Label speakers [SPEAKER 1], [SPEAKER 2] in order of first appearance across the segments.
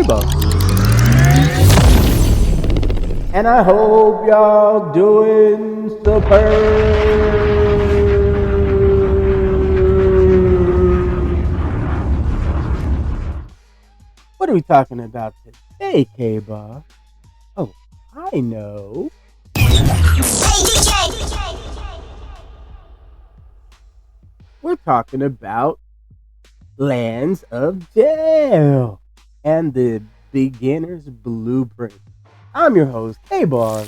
[SPEAKER 1] K-Ball. And I hope y'all doing superb. What are we talking about today, K-Ball? Oh, I know. We're talking about Lands of Jail and the Beginner's Blueprint. I'm your host, K-Ball.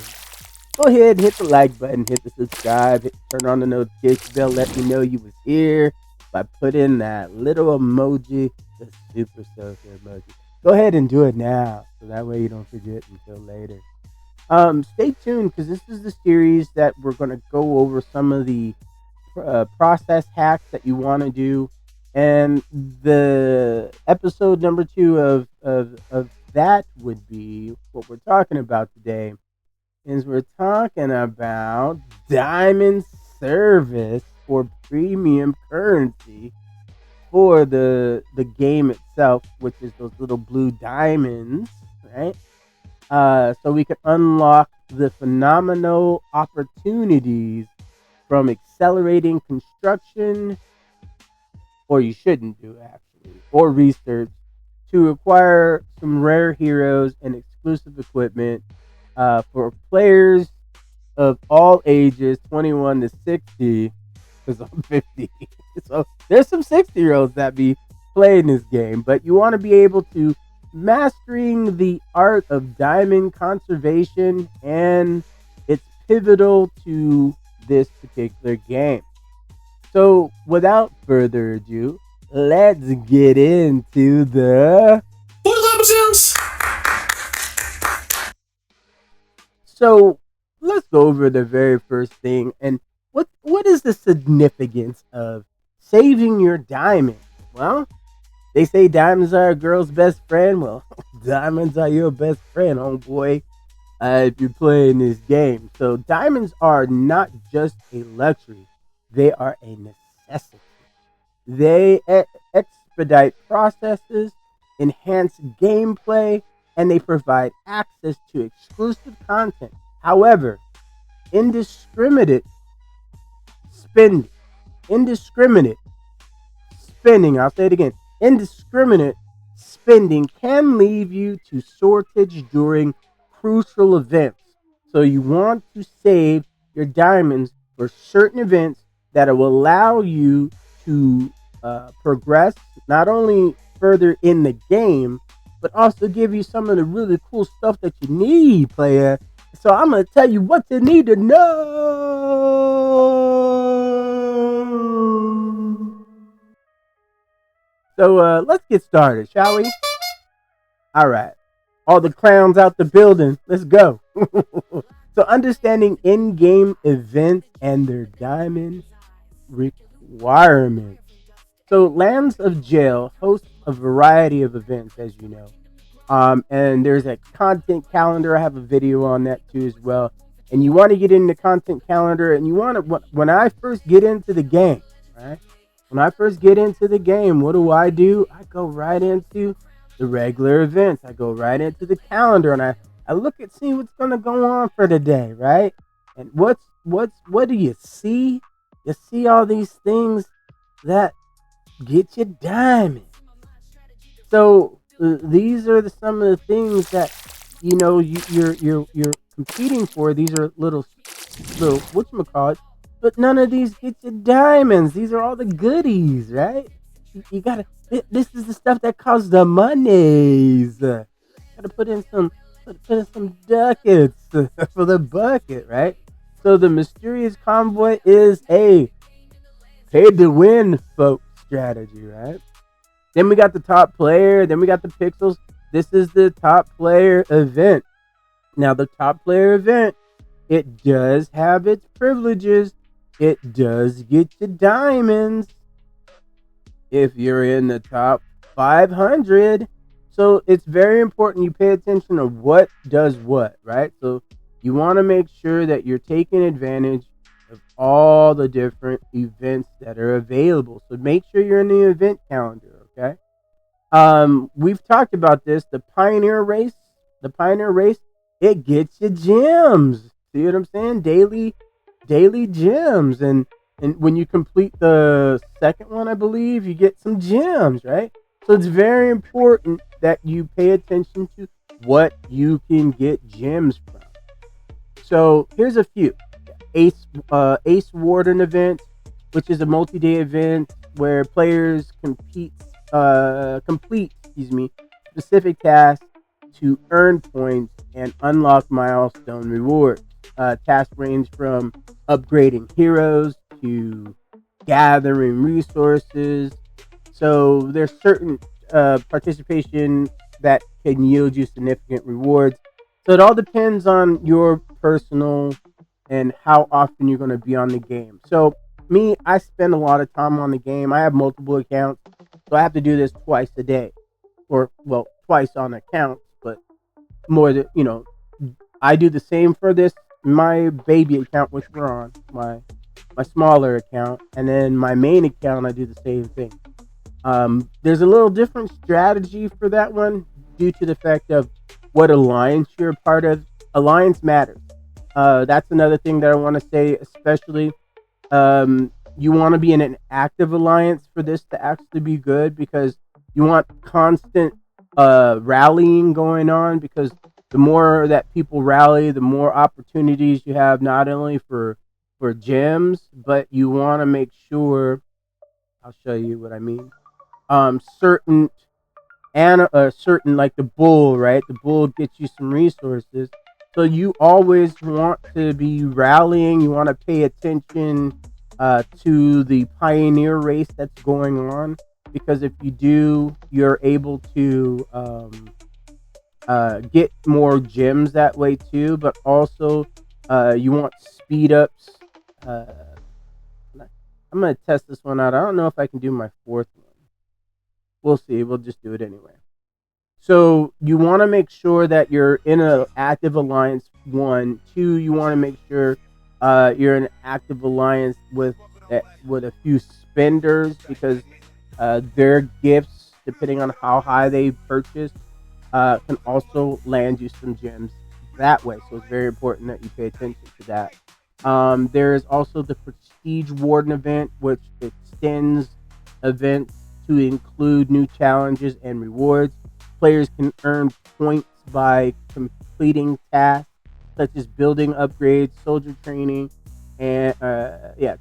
[SPEAKER 1] Go ahead and hit the like button, hit the subscribe, turn on the notification bell, let me know you was here by putting that little emoji, the super soaker emoji. Go ahead and do it now, so that way you don't forget until later. Stay tuned, because this is the series that we're going to go over some of the process hacks that you want to do, and the episode number 2 of that would be what we're talking about today. Is we're talking about diamond service or premium currency for the game itself, which is those little blue diamonds, right? So we can unlock the phenomenal opportunities from accelerating construction, or you shouldn't do actually, or research to acquire some rare heroes and exclusive equipment for players of all ages, 21 to 60, because I'm 50. So there's some 60-year-olds that be playing this game, but you want to be able to mastering the art of diamond conservation, and it's pivotal to this particular game. So without further ado, let's get into the So let's go over the very first thing, and what is the significance of saving your diamond? Well, they say diamonds are a girl's best friend. Well, diamonds are your best friend, homeboy, if you're playing this game. So diamonds are not just a luxury; they are a necessity. They expedite processes, enhance gameplay, and they provide access to exclusive content. However, indiscriminate spending, I'll say it again, indiscriminate spending can leave you to shortage during crucial events. So you want to save your diamonds for certain events that will allow you to progress not only further in the game, but also give you some of the really cool stuff that you need, player. So I'm going to tell you what you need to know. So let's get started, shall we? All right. All the clowns out the building. Let's go. So understanding in-game events and their diamond requirements. So Lands of Jail hosts a variety of events, as you know. And there's a content calendar. I have a video on that too as well. And you want to get in the content calendar, and you want to, when I first get into the game, right? When I first get into the game, what do? I go right into the regular events. I go right into the calendar, and I look at see what's going to go on for the day, right? And what do you see? You see all these things that get you diamond. So these are some of the things that you're competing for. These are little whatchamacallit, but none of these get you diamonds. These are all the goodies, right? You gotta. This is the stuff that costs the monies. Gotta put in some ducats for the bucket, right? So the mysterious convoy is a paid to win, folks, strategy, right? Then we got the top player. Then we got the pixels. This is the top player event. Now, the top player event, it does have its privileges. It does get you diamonds if you're in the top 500. So it's very important you pay attention to what does what, right? So you want to make sure that you're taking advantage of all the different events that are available. So make sure you're in the event calendar, okay? We've talked about this. The Pioneer Race. It gets you gems. See what I'm saying? Daily gems, and when you complete the second one, I believe you get some gems, right? So it's very important that you pay attention to what you can get gems from. So here's a few. Ace Warden event, which is a multi-day event where players complete specific tasks to earn points and unlock milestone rewards. Tasks range from upgrading heroes to gathering resources. So there's certain participation that can yield you significant rewards. So it all depends on your personal and how often you're going to be on the game. So me, I spend a lot of time on the game. I have multiple accounts, so I have to do this twice a day, or well, twice on accounts, but more than I do the same for this my baby account, which we're on my smaller account, and then my main account, I do the same thing. There's a little different strategy for that one due to the fact of what alliance you're a part of. Alliance matters. That's another thing that I want to say, especially you want to be in an active alliance for this to actually be good, because you want constant rallying going on, because the more that people rally, the more opportunities you have, not only for gems, but you want to make sure, I'll show you what I mean. Certain like the bull, right? The bull gets you some resources. So you always want to be rallying. You want to pay attention to the pioneer race that's going on, because if you do, you're able to get more gems that way too. But also, you want speed ups. I'm gonna test this one out. I don't know if I can do my fourth one. We'll see. We'll just do it anyway. So you want to make sure that you're in an active alliance. 1, 2. You want to make sure you're in an active alliance with a few spenders, because their gifts, depending on how high they purchase, can also land you some gems that way. So it's very important that you pay attention to that. There is also the Prestige Warden event, which extends events to include new challenges and rewards. Players can earn points by completing tasks such as building upgrades, soldier training, and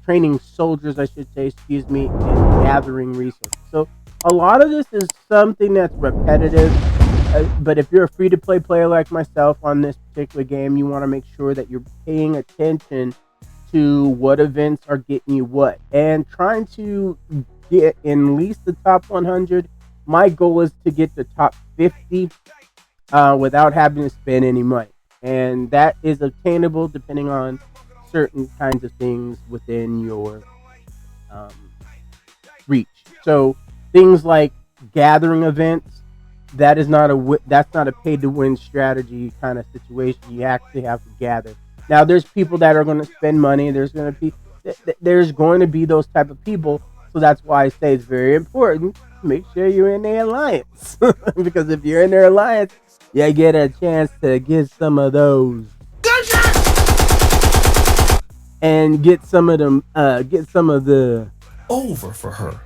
[SPEAKER 1] training soldiers, I should say, and gathering resources. So a lot of this is something that's repetitive, but if you're a free-to-play player like myself on this particular game, you want to make sure that you're paying attention to what events are getting you what, and trying to get in at least the top 100. My goal is to get the top 50 without having to spend any money, and that is obtainable depending on certain kinds of things within your reach. So things like gathering events, that's not a pay to win strategy kind of situation. You actually have to gather. Now there's people that are going to spend money. There's going to be those type of people. So that's why I say it's very important to make sure you're in their alliance. Because if you're in their alliance, you get a chance to get some of those. And get some of the
[SPEAKER 2] over for her.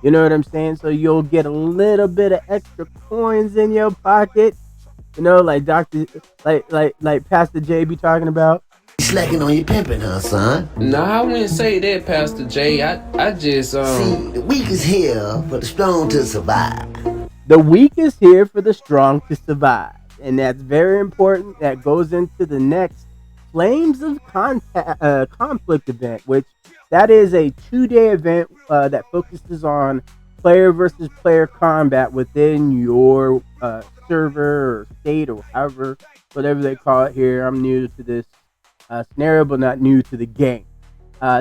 [SPEAKER 1] You know what I'm saying? So you'll get a little bit of extra coins in your pocket. Like Pastor J be talking about.
[SPEAKER 3] Slacking on your pimping, huh, son?
[SPEAKER 2] No, I wouldn't say that, Pastor J. I just
[SPEAKER 3] See, the weak is here for the strong to survive.
[SPEAKER 1] The weak is here for the strong to survive. And that's very important. That goes into the next Flames of Conflict event, which that is a 2-day event that focuses on player versus player combat within your server or state, or whatever they call it here. I'm new to this scenario, but not new to the game.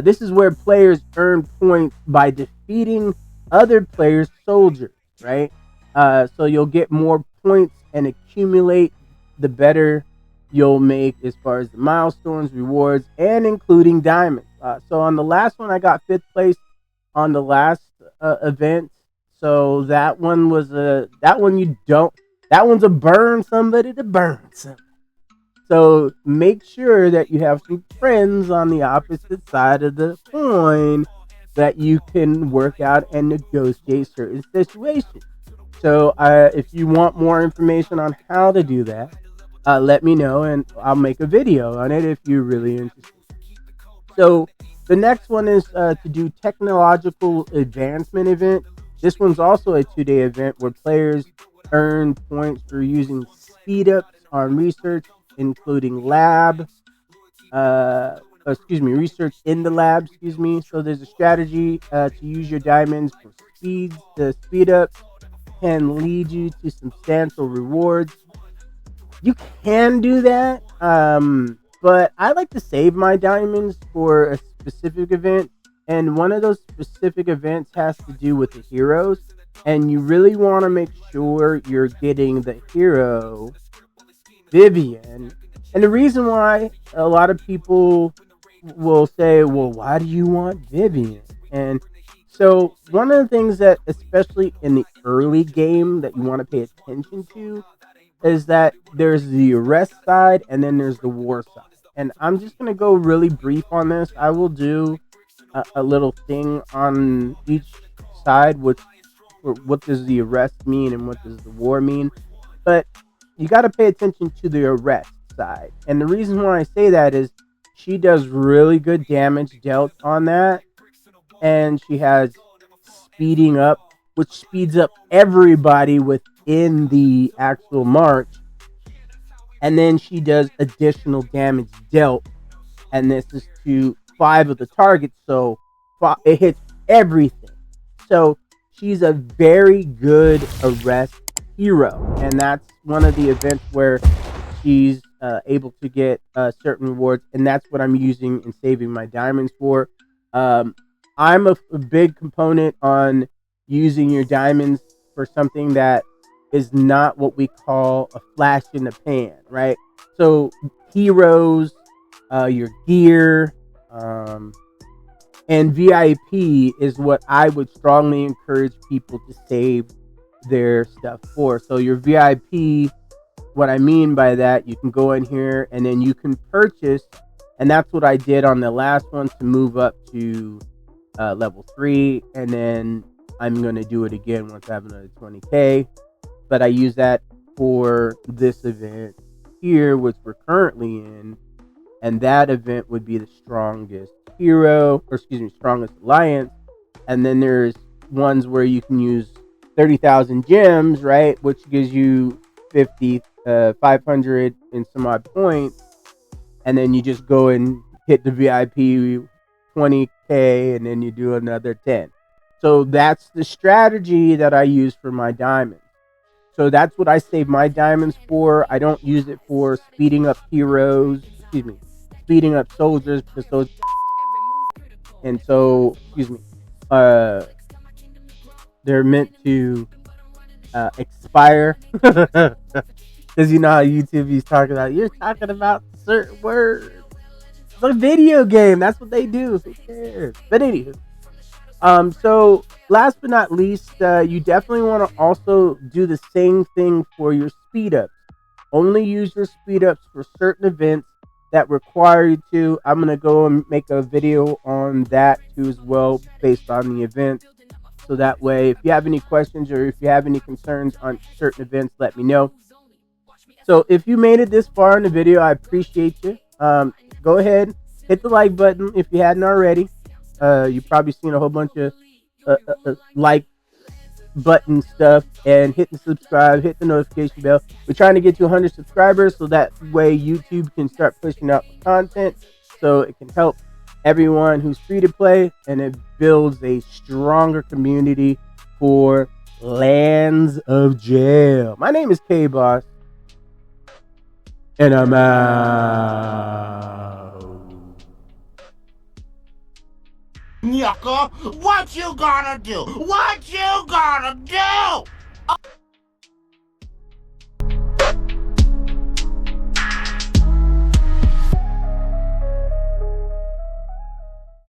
[SPEAKER 1] This is where players earn points by defeating other players' soldiers, right? So you'll get more points and accumulate, the better you'll make as far as the milestones, rewards, and including diamonds. So on the last one, I got 5th place on the last event. So that one was that one you don't, that one's a burn somebody to burn somebody. So make sure that you have some friends on the opposite side of the coin that you can work out and negotiate certain situations. So if you want more information on how to do that, let me know and I'll make a video on it if you're really interested. So the next one is to do technological advancement event. This one's also a 2-day event where players earn points for using speed ups on research, including research in the lab. Excuse me. So there's a strategy to use your diamonds for speeds. The speed up can lead you to substantial rewards. You can do that, but I like to save my diamonds for a specific event, and one of those specific events has to do with the heroes, and you really want to make sure you're getting the hero Vivian. And the reason why a lot of people will say, well, why do you want Vivian? And so one of the things that, especially in the early game, that you want to pay attention to is that there's the arrest side and then there's the war side. And I'm just going to go really brief on this. I will do a little thing on each side, which, what does the arrest mean and what does the war mean. But you got to pay attention to the arrest side. And the reason why I say that is she does really good damage dealt on that. And she has speeding up, which speeds up everybody within the actual march. And then she does additional damage dealt. And this is to 5 of the targets. So it hits everything. So she's a very good arrest hero. And that's one of the events where she's able to get certain rewards. And that's what I'm using and saving my diamonds for. I'm a big component on using your diamonds for something that is not what we call a flash in the pan, right? So heroes, your gear, and VIP is what I would strongly encourage people to save their stuff for. So your VIP, what I mean by that, you can go in here and then you can purchase, and that's what I did on the last one to move up to level 3, and then I'm going to do it again once I have another 20k. But I use that for this event here, which we're currently in, and that event would be the strongest hero, or excuse me, strongest alliance. And then there's ones where you can use 30,000 gems, right, which gives you 500 and some odd points, and then you just go and hit the VIP 20k, and then you do another 10. So that's the strategy that I use for my diamonds. So that's what I save my diamonds for. I don't use it for speeding up heroes, speeding up soldiers, because those, and so, they're meant to expire. Because you know how YouTube is talking about, you're talking about certain words. It's a video game. That's what they do. Who cares? But anywho, so last but not least, you definitely want to also do the same thing for your speed ups. Only use your speed ups for certain events that require you to. I'm going to go and make a video on that too as well, based on the event. So that way, if you have any questions or if you have any concerns on certain events, let me know. So if you made it this far in the video, I appreciate you. Go ahead, hit the like button if you hadn't already. You've probably seen a whole bunch of like button stuff, and hit the subscribe, hit the notification bell. We're trying to get to 100 subscribers, so that way YouTube can start pushing out content, so it can help everyone who's free to play, and it builds a stronger community for Lands of Jail. My name is K-Boss, and I'm out.
[SPEAKER 4] Yucca, what you gonna do? What you gonna do?